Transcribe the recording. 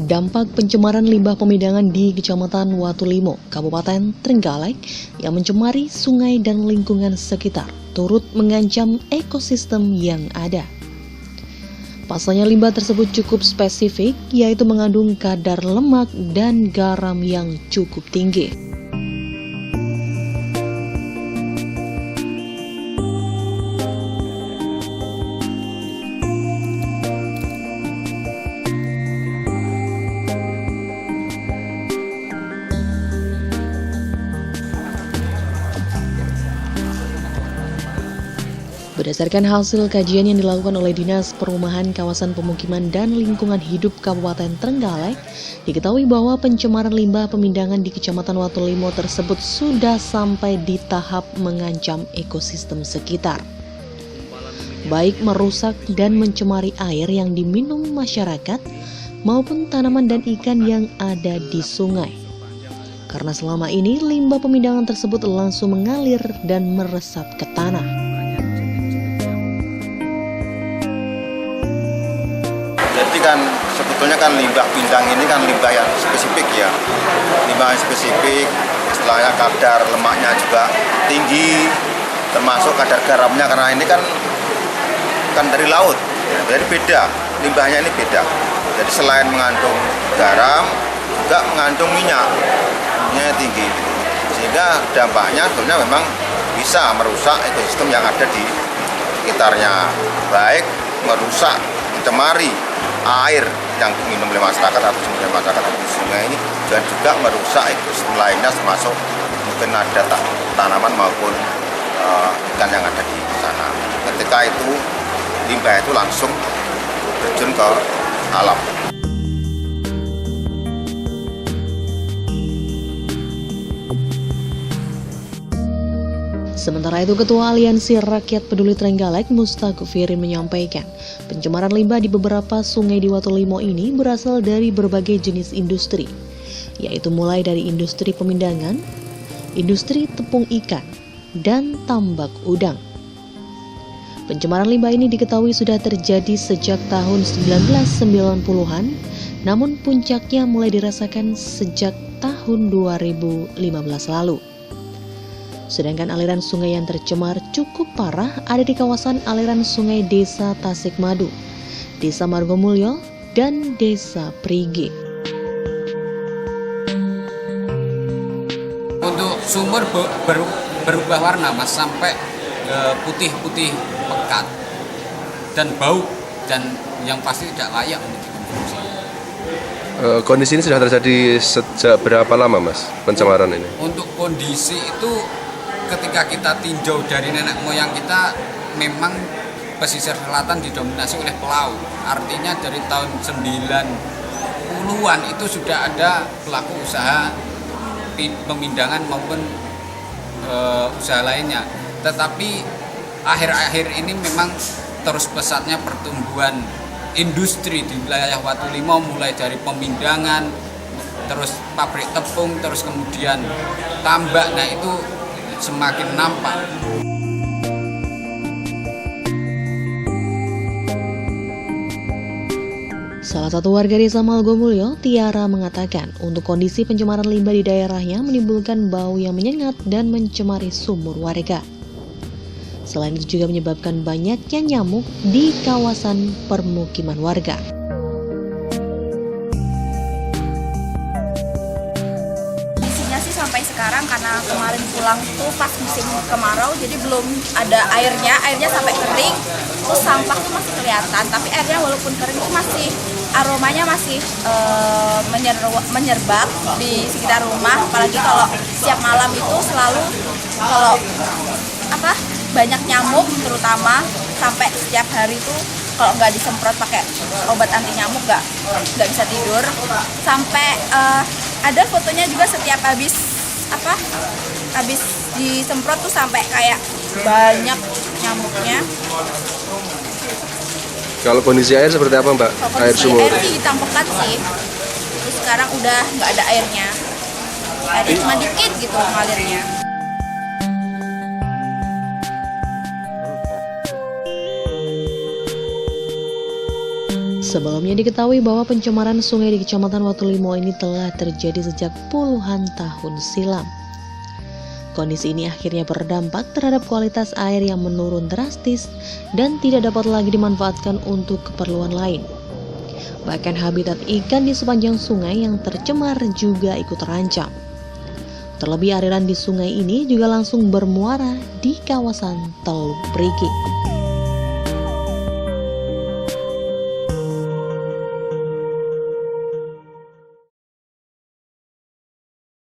Dampak pencemaran limbah pemidangan di Kecamatan Watulimo, Kabupaten Trenggalek yang mencemari sungai dan lingkungan sekitar turut mengancam ekosistem yang ada. Pasalnya limbah tersebut cukup spesifik, yaitu mengandung kadar lemak dan garam yang cukup tinggi. Berdasarkan hasil kajian yang dilakukan oleh Dinas Perumahan Kawasan Pemukiman dan Lingkungan Hidup Kabupaten Trenggalek, diketahui bahwa pencemaran limbah pemindangan di Kecamatan Watulimo tersebut sudah sampai di tahap mengancam ekosistem sekitar. Baik merusak dan mencemari air yang diminum masyarakat maupun tanaman dan ikan yang ada di sungai. Karena selama ini limbah pemindangan tersebut langsung mengalir dan meresap ke tanah. Jadi kan sebetulnya kan limbah pindang ini kan limbah yang spesifik ya. Limbah yang spesifik, istilahnya kadar lemaknya juga tinggi, termasuk kadar garamnya karena ini kan dari laut. Jadi beda, limbahnya ini beda. Jadi selain mengandung garam, juga mengandung minyaknya tinggi. Sehingga dampaknya sebenarnya memang bisa merusak ekosistem yang ada di sekitarnya. Baik merusak, mencemari air yang diminum oleh masyarakat atau sumber masyarakat di sungai ini, dan juga merusak ekosistem lainnya termasuk mungkin ada tanaman maupun ikan yang ada di sana. Ketika itu limbah itu langsung terjun ke alam. Sementara itu, Ketua Aliansi Rakyat Peduli Trenggalek, Mustaqufirin menyampaikan, pencemaran limbah di beberapa sungai di Watulimo ini berasal dari berbagai jenis industri, yaitu mulai dari industri pemindangan, industri tepung ikan, dan tambak udang. Pencemaran limbah ini diketahui sudah terjadi sejak tahun 1990-an, namun puncaknya mulai dirasakan sejak tahun 2015 lalu. Sedangkan aliran sungai yang tercemar cukup parah ada di kawasan aliran sungai Desa Tasikmadu, Desa Margomulyo, dan Desa Prigi. Untuk sumur berubah warna mas, sampai putih-putih pekat dan bau, dan yang pasti tidak layak untuk dikonsumsi. Kondisi ini sudah terjadi sejak berapa lama mas pencemaran ini? Untuk kondisi itu ketika kita tinjau dari nenek moyang kita, memang pesisir selatan didominasi oleh pelaut. Artinya dari tahun 90-an itu sudah ada pelaku usaha pemindangan maupun usaha lainnya. Tetapi akhir-akhir ini memang terus pesatnya pertumbuhan industri di wilayah Watulimo, mulai dari pemindangan, terus pabrik tepung, terus kemudian tambak. Nah itu semakin nampak. Salah satu warga Desa Margomulyo, Tiara, mengatakan untuk kondisi pencemaran limbah di daerahnya menimbulkan bau yang menyengat dan mencemari sumur warga. Selain itu juga menyebabkan banyaknya nyamuk di kawasan permukiman warga. Sampai sekarang karena kemarin pulang tuh pas musim kemarau, jadi belum ada airnya sampai kering, terus sampah tuh masih kelihatan, tapi airnya walaupun kering itu masih aromanya masih menyerbak di sekitar rumah. Apalagi kalau siap malam itu selalu kalau banyak nyamuk, terutama sampai setiap hari tuh kalau nggak disemprot pakai obat anti nyamuk nggak bisa tidur. Sampai ada fotonya juga setiap habis disemprot tuh sampai kayak banyak nyamuknya. Kalau kondisi air seperti apa mbak? Air sumur? Air hitam pekat sih. Terus sekarang udah nggak ada airnya. Airnya cuma dikit gitu ngalirnya. Sebelumnya diketahui bahwa pencemaran sungai di Kecamatan Watulimo ini telah terjadi sejak puluhan tahun silam. Kondisi ini akhirnya berdampak terhadap kualitas air yang menurun drastis dan tidak dapat lagi dimanfaatkan untuk keperluan lain. Bahkan habitat ikan di sepanjang sungai yang tercemar juga ikut terancam. Terlebih aliran di sungai ini juga langsung bermuara di kawasan Teluk Perigi.